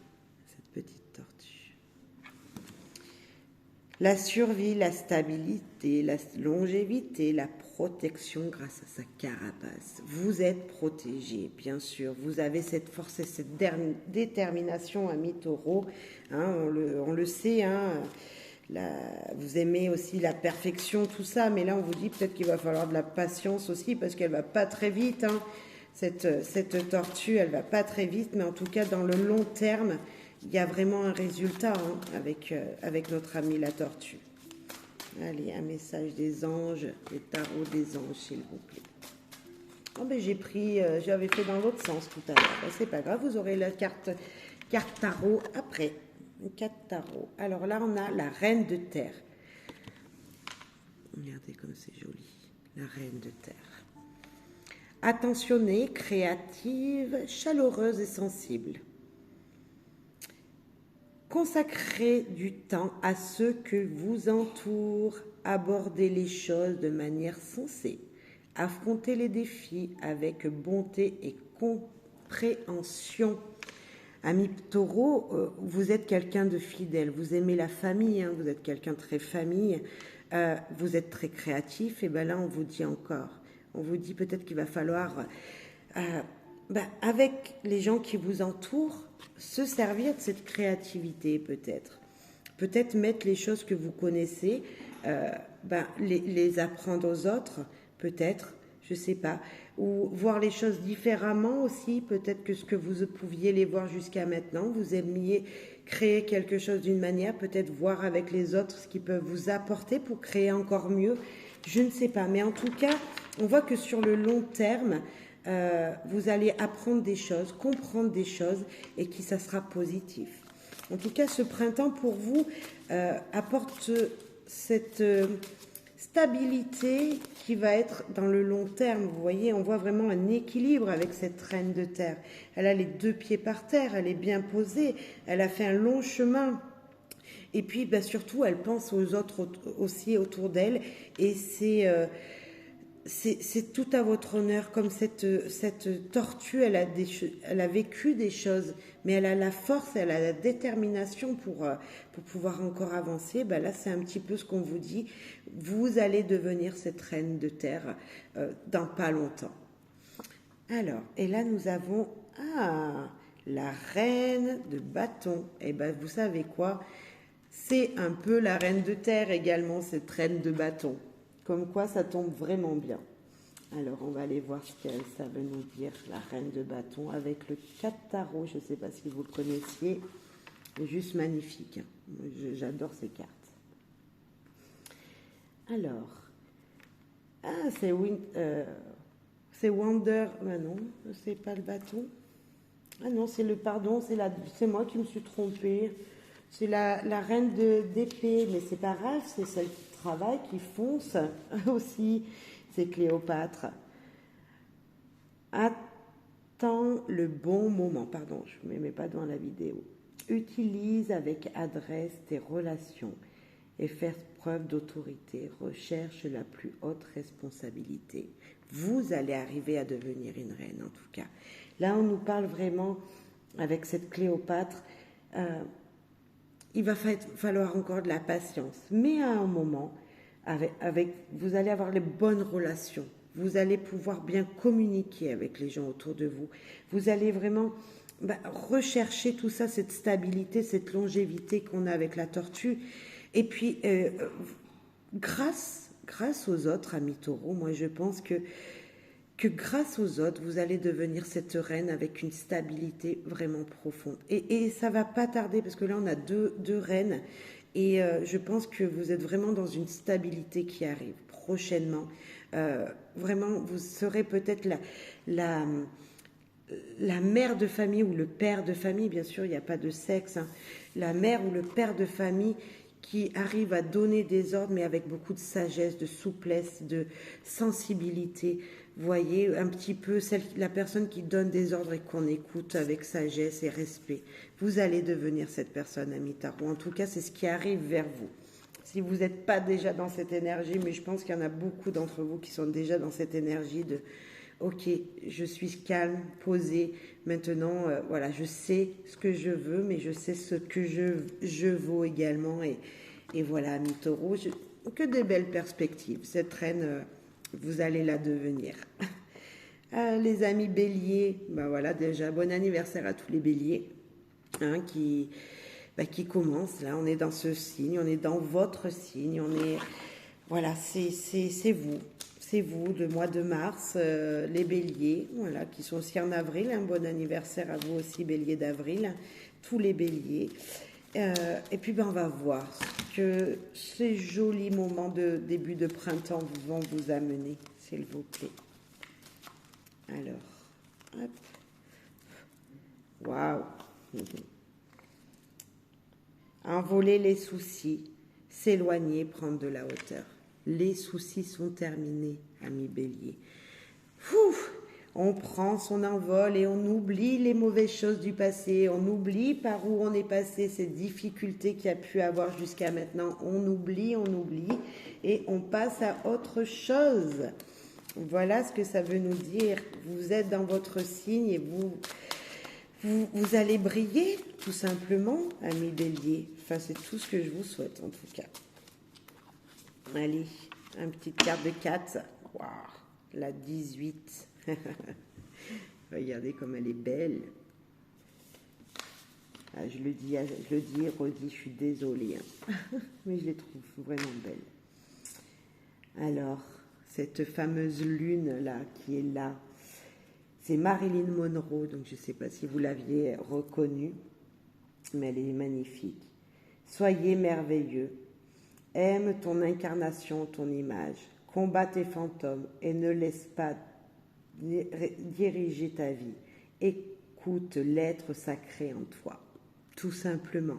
cette petite tortue. La survie, la stabilité, la longévité, la protection grâce à sa carapace. Vous êtes protégé, bien sûr. Vous avez cette force et cette détermination, amis taureaux. Hein, on le sait, hein. Vous aimez aussi la perfection, tout ça, mais là on vous dit peut-être qu'il va falloir de la patience aussi parce qu'elle va pas très vite. Hein. Cette tortue, elle va pas très vite, mais en tout cas dans le long terme, il y a vraiment un résultat avec notre amie la tortue. Allez, un message des anges, les tarots des anges, s'il vous plaît. Oh ben j'avais fait dans l'autre sens tout à l'heure. Ben, c'est pas grave, vous aurez la carte tarot après. Une carte tarot. Alors là, on a la reine de terre. Regardez comme c'est joli. La reine de terre. Attentionnée, créative, chaleureuse et sensible. Consacrez du temps à ceux que vous entourent. Abordez les choses de manière sensée. Affrontez les défis avec bonté et compréhension. Ami taureau, vous êtes quelqu'un de fidèle, vous aimez la famille, hein, vous êtes quelqu'un de très famille, vous êtes très créatif, et bien là on vous dit encore, on vous dit peut-être qu'il va falloir, avec les gens qui vous entourent, se servir de cette créativité peut-être mettre les choses que vous connaissez, les apprendre aux autres, peut-être, je ne sais pas, ou voir les choses différemment aussi, peut-être que ce que vous pouviez les voir jusqu'à maintenant, vous aimiez créer quelque chose d'une manière, peut-être voir avec les autres ce qu'ils peuvent vous apporter pour créer encore mieux, je ne sais pas, mais en tout cas, on voit que sur le long terme, vous allez apprendre des choses, comprendre des choses et que ça sera positif. En tout cas, ce printemps pour vous apporte cette stabilité qui va être dans le long terme. Vous voyez, on voit vraiment un équilibre avec cette reine de terre. Elle a les 2 pieds par terre, elle est bien posée, elle a fait un long chemin. Et puis, surtout, elle pense aux autres aussi autour d'elle. Et c'est tout à votre honneur, comme cette tortue, elle a vécu des choses, mais elle a la force, elle a la détermination pour pouvoir encore avancer. Là, c'est un petit peu ce qu'on vous dit. Vous allez devenir cette reine de terre dans pas longtemps. Alors, et là, nous avons la reine de bâton. Et vous savez quoi? C'est un peu la reine de terre également, cette reine de bâton. Comme quoi, ça tombe vraiment bien. Alors, on va aller voir ce que ça veut nous dire, la reine de bâton, avec le 4 tarot. Je ne sais pas si vous le connaissiez. C'est juste magnifique. J'adore ces cartes. Alors, c'est Wonder. Non, c'est pas le bâton. Ah non, c'est moi qui me suis trompée. C'est la reine d'épée, mais c'est pas grave, c'est celle qui travaille, qui fonce aussi. C'est Cléopâtre. Attends le bon moment. Pardon, je ne me mets pas dans la vidéo. Utilise avec adresse tes relations et faire preuve d'autorité. Recherche la plus haute responsabilité. Vous allez arriver à devenir une reine, en tout cas. Là, on nous parle vraiment, avec cette Cléopâtre, il va falloir encore de la patience. Mais à un moment, vous allez avoir les bonnes relations. Vous allez pouvoir bien communiquer avec les gens autour de vous. Vous allez vraiment rechercher tout ça, cette stabilité, cette longévité qu'on a avec la tortue. Et puis, grâce aux autres, amis taureaux, moi je pense que grâce aux autres, vous allez devenir cette reine avec une stabilité vraiment profonde. Et ça va pas tarder, parce que là, on a deux reines. Et je pense que vous êtes vraiment dans une stabilité qui arrive prochainement. Vraiment, vous serez peut-être la, la mère de famille ou le père de famille, bien sûr, il n'y a pas de sexe, hein, la mère ou le père de famille qui arrive à donner des ordres, mais avec beaucoup de sagesse, de souplesse, de sensibilité. Vous voyez, un petit peu la personne qui donne des ordres et qu'on écoute avec sagesse et respect. Vous allez devenir cette personne, ami tarot. En tout cas, c'est ce qui arrive vers vous. Si vous n'êtes pas déjà dans cette énergie, mais je pense qu'il y en a beaucoup d'entre vous qui sont déjà dans cette énergie de ok, je suis calme, posée. Maintenant, voilà, je sais ce que je veux, mais je sais ce que je vaux également. Et voilà, ami taureau, que de belles perspectives. Cette reine, vous allez la devenir. Les amis béliers, ben voilà, déjà, bon anniversaire à tous les béliers hein, qui commencent. Là, on est dans ce signe, on est dans votre signe, on est. Voilà, c'est vous. C'est vous, le mois de mars, les béliers, voilà, qui sont aussi en avril. Un bon anniversaire à vous aussi, bélier d'avril, tous les béliers. Et puis, ben, on va voir ce que ces jolis moments de début de printemps vont vous amener, s'il vous plaît. Alors, hop. Waouh! Envoler les soucis, s'éloigner, prendre de la hauteur. Les soucis sont terminés, ami bélier. On prend son envol et on oublie les mauvaises choses du passé, on oublie par où on est passé, ces difficultés qu'il y a pu avoir jusqu'à maintenant. On oublie et on passe à autre chose. Voilà ce que ça veut nous dire. Vous êtes dans votre signe et vous allez briller, tout simplement, ami bélier. Enfin, c'est tout ce que je vous souhaite, en tout cas. Allez, une petite carte de 4. Waouh, la 18. Regardez comme elle est belle. Ah, je le dis, redis, je suis désolée. Hein. Mais je les trouve vraiment belles. Alors, cette fameuse lune-là qui est là, c'est Marilyn Monroe. Donc, je ne sais pas si vous l'aviez reconnue, mais elle est magnifique. Soyez merveilleux. Aime ton incarnation, ton image. Combat tes fantômes et ne laisse pas diriger ta vie. Écoute l'être sacré en toi, tout simplement.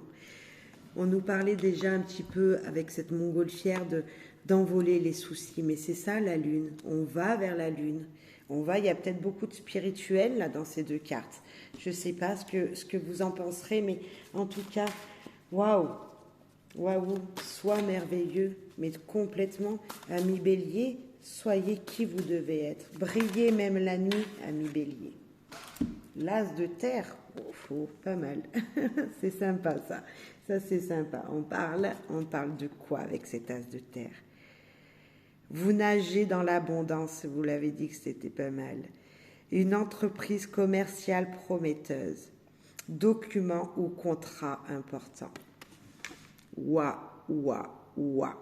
On nous parlait déjà un petit peu avec cette montgolfière d'envoler les soucis, mais c'est ça la lune. On va vers la lune. Il y a peut-être beaucoup de spirituel là dans ces deux cartes. Je ne sais pas ce que vous en penserez, mais en tout cas, waouh! Waouh, sois merveilleux, mais complètement, ami bélier, soyez qui vous devez être. Brillez même la nuit, ami bélier. L'as de terre, pas mal. C'est sympa ça. Ça c'est sympa. On parle de quoi avec cet as de terre? Vous nagez dans l'abondance, vous l'avez dit que c'était pas mal. Une entreprise commerciale prometteuse. Document ou contrat important.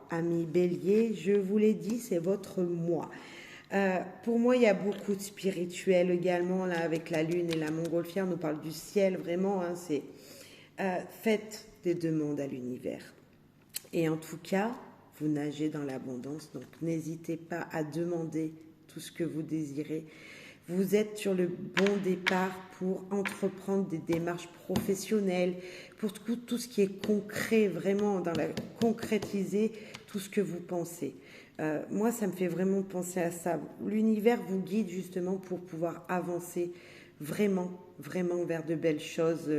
Ami bélier, je vous l'ai dit, c'est votre moi. Pour moi, il y a beaucoup de spirituel également, là, avec la lune et la montgolfière, on nous parle du ciel, vraiment, hein, c'est faites des demandes à l'univers. Et en tout cas, vous nagez dans l'abondance, donc n'hésitez pas à demander tout ce que vous désirez. Vous êtes sur le bon départ pour entreprendre des démarches professionnelles, pour tout ce qui est concret, vraiment concrétiser tout ce que vous pensez. Moi, ça me fait vraiment penser à ça. L'univers vous guide justement pour pouvoir avancer vraiment vers de belles choses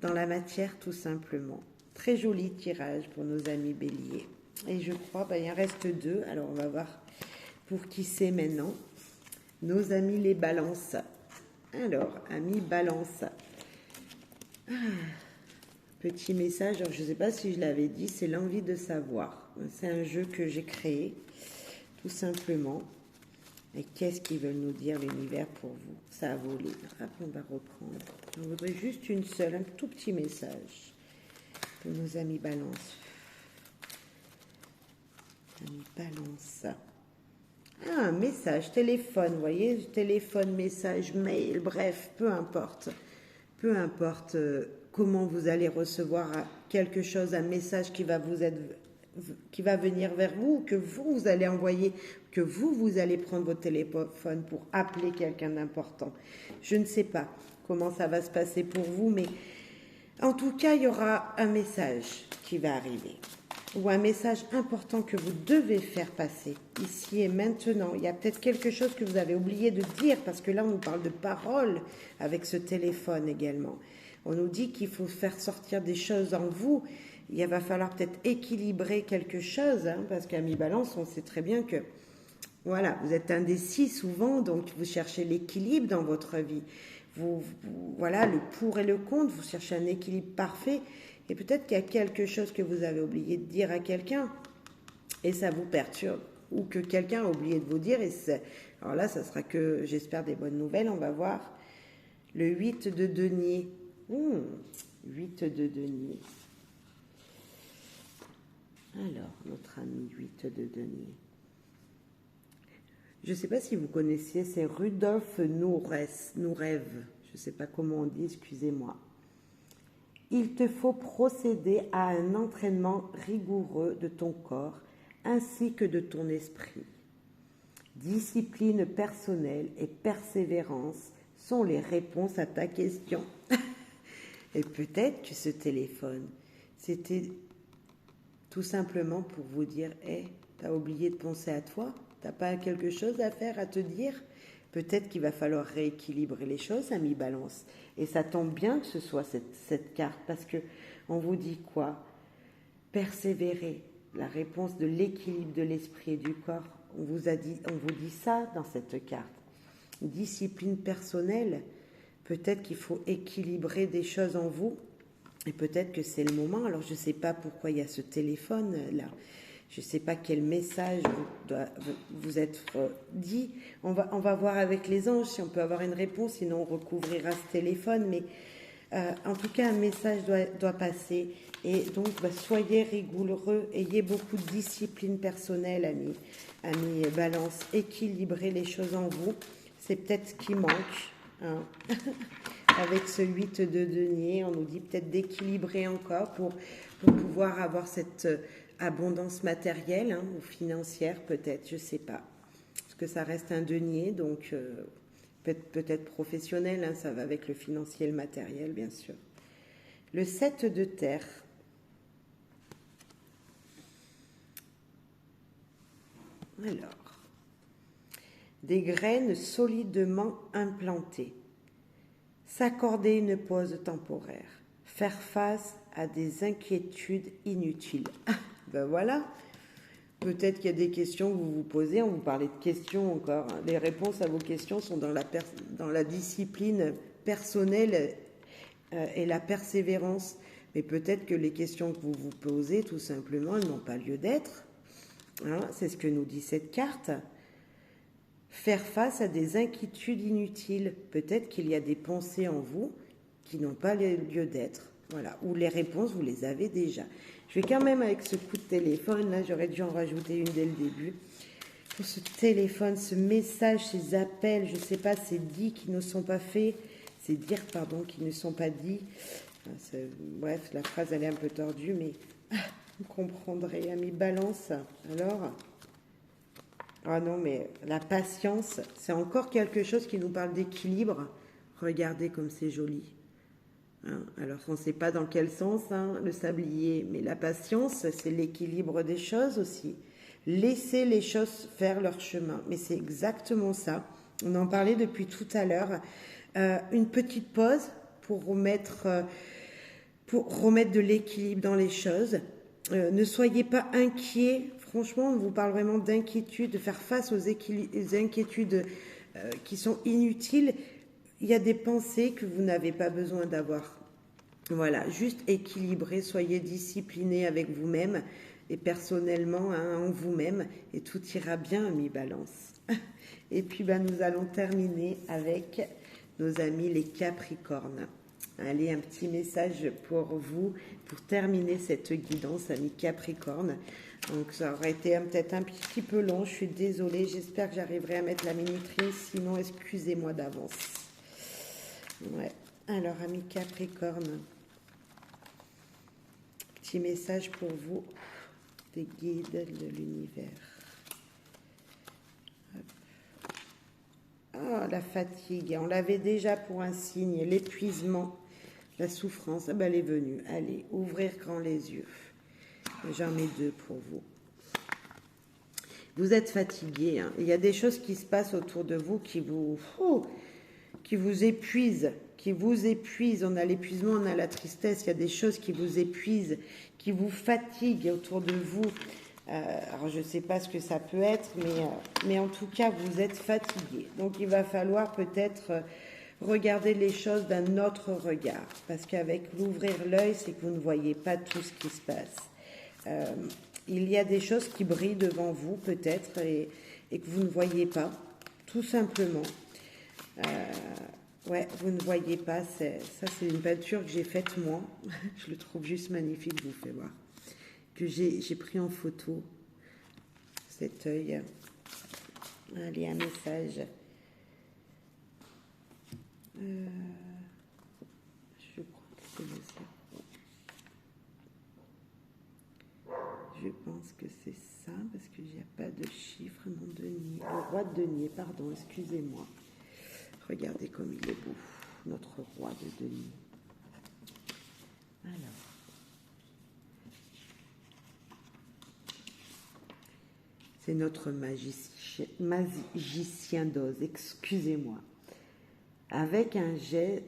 dans la matière, tout simplement. Très joli tirage pour nos amis béliers. Et je crois, il en reste 2. Alors, on va voir pour qui c'est maintenant. Nos amis les balances. Alors, amis balance. Petit message, alors je ne sais pas si je l'avais dit, c'est l'envie de savoir. C'est un jeu que j'ai créé, tout simplement. Et qu'est-ce qu'ils veulent nous dire l'univers pour vous? Ça a volé. Hop, on va reprendre. On voudrait juste une seule, un tout petit message pour nos amis balance. Amis balance. Ah, un message, téléphone, vous voyez, téléphone, message, mail, bref, peu importe. Peu importe comment vous allez recevoir quelque chose, un message qui va qui va venir vers vous, que vous allez envoyer, que vous allez prendre votre téléphone pour appeler quelqu'un d'important. Je ne sais pas comment ça va se passer pour vous, mais en tout cas, il y aura un message qui va arriver, ou un message important que vous devez faire passer ici et maintenant. Il y a peut-être quelque chose que vous avez oublié de dire, parce que là, on nous parle de paroles avec ce téléphone également. On nous dit qu'il faut faire sortir des choses en vous. Il va falloir peut-être équilibrer quelque chose, hein, parce qu'à mi-balance, on sait très bien que, voilà, vous êtes indécis souvent, donc vous cherchez l'équilibre dans votre vie. Voilà, le pour et le contre, vous cherchez un équilibre parfait, et peut-être qu'il y a quelque chose que vous avez oublié de dire à quelqu'un, et ça vous perturbe, ou que quelqu'un a oublié de vous dire, alors là, ça sera que, j'espère, des bonnes nouvelles. On va voir le 8 de denier. 8 de denier. Alors, notre ami 8 de denier. Je ne sais pas si vous connaissiez, c'est Rudolf Nureyev. Je ne sais pas comment on dit, excusez-moi. Il te faut procéder à un entraînement rigoureux de ton corps ainsi que de ton esprit. Discipline personnelle et persévérance sont les réponses à ta question. Et peut-être que ce téléphone, c'était tout simplement pour vous dire, hey, t'as oublié de penser à toi? T'as pas quelque chose à faire, à te dire? Peut-être qu'il va falloir rééquilibrer les choses à mi-balance. Et ça tombe bien que ce soit cette carte, parce que on vous dit quoi? Persévérer, la réponse de l'équilibre de l'esprit et du corps. On vous dit ça dans cette carte. Discipline personnelle, peut-être qu'il faut équilibrer des choses en vous, et peut-être que c'est le moment. Alors je ne sais pas pourquoi il y a ce téléphone là. Je ne sais pas quel message vous être dit. On va voir avec les anges si on peut avoir une réponse, sinon on recouvrira ce téléphone. Mais en tout cas, un message doit passer. Et donc, soyez rigoureux, ayez beaucoup de discipline personnelle, amis Balance. Équilibrez les choses en vous. C'est peut-être ce qui manque. Hein. Avec ce 8 de denier, on nous dit peut-être d'équilibrer encore pour pouvoir avoir cette abondance matérielle, hein, ou financière peut-être, je ne sais pas. Parce que ça reste un denier, donc peut-être professionnel, hein, ça va avec le financier et le matériel, bien sûr. Le 7 de terre. Alors, des graines solidement implantées. S'accorder une pause temporaire. Faire face à des inquiétudes inutiles. Ben voilà. Peut-être qu'il y a des questions que vous vous posez. On vous parlait de questions encore. Les réponses à vos questions sont dans la discipline personnelle et la persévérance. Mais peut-être que les questions que vous vous posez, tout simplement, elles n'ont pas lieu d'être. Hein, c'est ce que nous dit cette carte. Faire face à des inquiétudes inutiles. Peut-être qu'il y a des pensées en vous qui n'ont pas lieu d'être. Voilà. Ou les réponses, vous les avez déjà. Je vais quand même, avec ce coup de téléphone, là, j'aurais dû en rajouter une dès le début. Pour ce téléphone, ce message, ces appels, je ne sais pas, ces dits qui ne sont pas faits, ces dires, pardon, qui ne sont pas dits. Bref, la phrase, elle est un peu tordue, mais vous comprendrez, amis Balance. Alors, ah non, mais la patience, c'est encore quelque chose qui nous parle d'équilibre. Regardez comme c'est joli. Hein, alors, on ne sait pas dans quel sens, hein, le sablier, mais la patience, c'est l'équilibre des choses aussi. Laisser les choses faire leur chemin. Mais c'est exactement ça. On en parlait depuis tout à l'heure. Une petite pause pour remettre de l'équilibre dans les choses. Ne soyez pas inquiets. Franchement, on vous parle vraiment d'inquiétude, de faire face aux inquiétudes qui sont inutiles. Il y a des pensées que vous n'avez pas besoin d'avoir. Voilà, juste équilibrez, soyez disciplinés avec vous-même et personnellement, hein, en vous-même, et tout ira bien, amis Balance. Et puis, nous allons terminer avec nos amis les Capricornes. Allez, un petit message pour vous, pour terminer cette guidance, amis Capricornes. Donc, ça aurait été peut-être un petit peu long, je suis désolée, j'espère que j'arriverai à mettre la minuterie, sinon excusez-moi d'avance. Ouais. Alors, amis Capricorne, petit message pour vous des guides de l'univers. Ah, la fatigue, on l'avait déjà pour un signe, l'épuisement, la souffrance, ah ben, elle est venue. Allez, ouvrir grand les yeux. J'en ai 2 pour vous. Vous êtes fatigué, hein. Il y a des choses qui se passent autour de vous qui vous épuisent, On a l'épuisement, on a la tristesse. Il y a des choses qui vous épuisent, qui vous fatiguent autour de vous. Alors je ne sais pas ce que ça peut être, mais en tout cas, vous êtes fatigué. Donc il va falloir peut-être regarder les choses d'un autre regard. Parce qu'avec l'ouvrir l'œil, c'est que vous ne voyez pas tout ce qui se passe. Il y a des choses qui brillent devant vous peut-être et que vous ne voyez pas, tout simplement. Ouais, vous ne voyez pas, ça c'est une peinture que j'ai faite moi. Je le trouve juste magnifique, je vous fais voir. Que j'ai pris en photo, cet œil. Allez, un message. Je crois que c'est le 0. Je pense que c'est ça, parce qu'il n'y a pas de chiffre, non, denier. Le roi de denier, pardon, excusez-moi. Regardez comme il est beau, notre roi de denier. Alors. C'est notre magicien d'Oz, excusez-moi. Avec un geste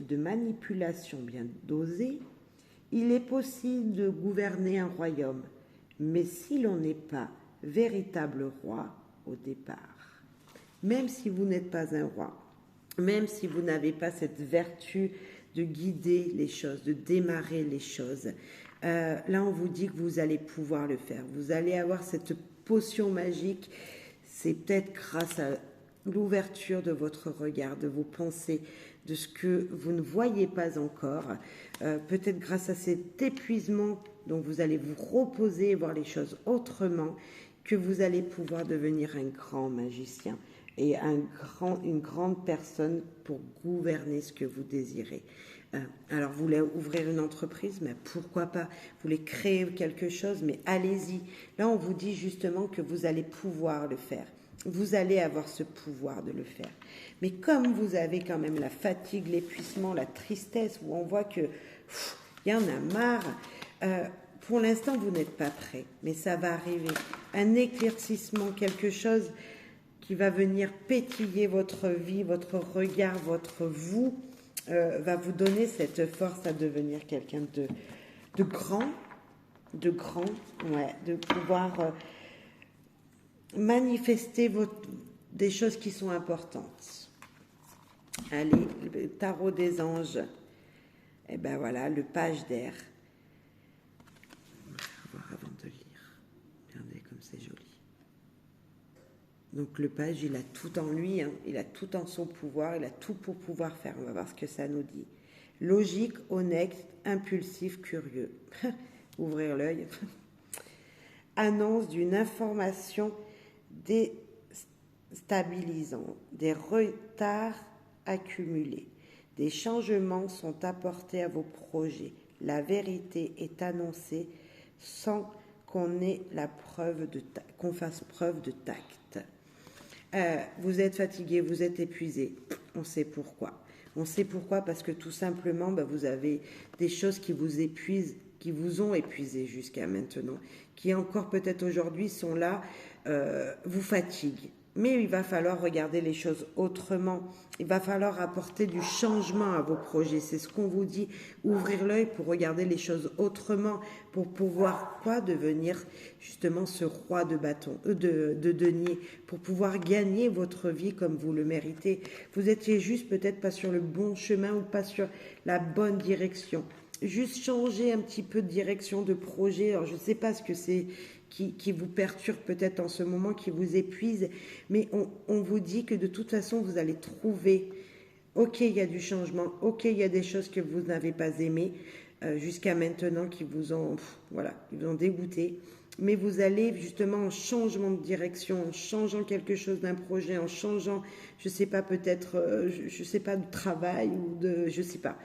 de manipulation bien dosé, il est possible de gouverner un royaume, mais si l'on n'est pas véritable roi au départ, même si vous n'êtes pas un roi, même si vous n'avez pas cette vertu de guider les choses, de démarrer les choses, là on vous dit que vous allez pouvoir le faire. Vous allez avoir cette potion magique. C'est peut-être grâce à l'ouverture de votre regard, de vos pensées, de ce que vous ne voyez pas encore, peut-être grâce à cet épuisement dont vous allez vous reposer et voir les choses autrement, que vous allez pouvoir devenir un grand magicien et une grande personne pour gouverner ce que vous désirez. Alors, vous voulez ouvrir une entreprise, mais pourquoi pas? Vous voulez créer quelque chose, mais allez-y. Là, on vous dit justement que vous allez pouvoir le faire. Vous allez avoir ce pouvoir de le faire. Mais comme vous avez quand même la fatigue, l'épuisement, la tristesse, où on voit que il y en a marre, pour l'instant, vous n'êtes pas prêt, mais ça va arriver. Un éclaircissement, quelque chose qui va venir pétiller votre vie, votre regard, votre vous, va vous donner cette force à devenir quelqu'un de grand, ouais, de pouvoir manifester des choses qui sont importantes. Allez, le tarot des anges, et ben voilà, le page d'air. On va voir avant de lire. Regardez comme c'est joli. Donc le page, il a tout en lui, hein. Il a tout en son pouvoir, il a tout pour pouvoir faire. On va voir ce que ça nous dit. Logique, honnête, impulsif, curieux. Ouvrir l'œil. Annonce d'une information déstabilisante, des retards accumulés. Des changements sont apportés à vos projets. La vérité est annoncée sans qu'on ait qu'on fasse preuve de tact. Vous êtes fatigué, vous êtes épuisé. On sait pourquoi. On sait pourquoi parce que tout simplement, vous avez des choses qui vous épuisent, qui vous ont épuisé jusqu'à maintenant, qui encore peut-être aujourd'hui sont là, vous fatiguent. Mais il va falloir regarder les choses autrement. Il va falloir apporter du changement à vos projets. C'est ce qu'on vous dit. Ouvrir l'œil pour regarder les choses autrement, pour pouvoir devenir justement ce roi de bâton, de denier, pour pouvoir gagner votre vie comme vous le méritez. Vous étiez juste peut-être pas sur le bon chemin ou pas sur la bonne direction. Juste changer un petit peu de direction de projet. Alors je ne sais pas ce que c'est qui vous perturbe peut-être en ce moment, qui vous épuise, mais on vous dit que de toute façon, vous allez trouver, ok, il y a du changement, ok, il y a des choses que vous n'avez pas aimées jusqu'à maintenant qui vous ont, qui vous ont dégoûté, mais vous allez justement en changement de direction, en changeant quelque chose d'un projet, en changeant, je sais pas, peut-être, je sais pas, de travail ou de, je sais pas,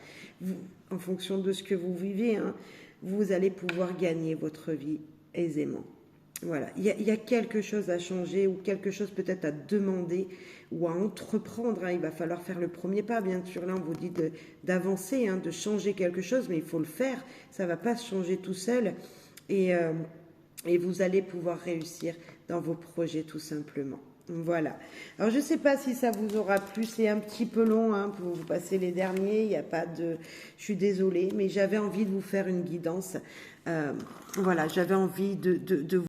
en fonction de ce que vous vivez, hein, vous allez pouvoir gagner votre vie aisément. Voilà, il y a quelque chose à changer ou quelque chose peut-être à demander ou à entreprendre, hein. Il va falloir faire le premier pas, bien sûr. Là, on vous dit d'avancer, hein, de changer quelque chose, mais il faut le faire. Ça ne va pas se changer tout seul. Et, euh, et vous allez pouvoir réussir dans vos projets tout simplement. Voilà. Alors je ne sais pas si ça vous aura plu, c'est un petit peu long, hein, pour vous passer les derniers. Il n'y a pas de, je suis désolée, mais j'avais envie de vous faire une guidance. Voilà, j'avais envie de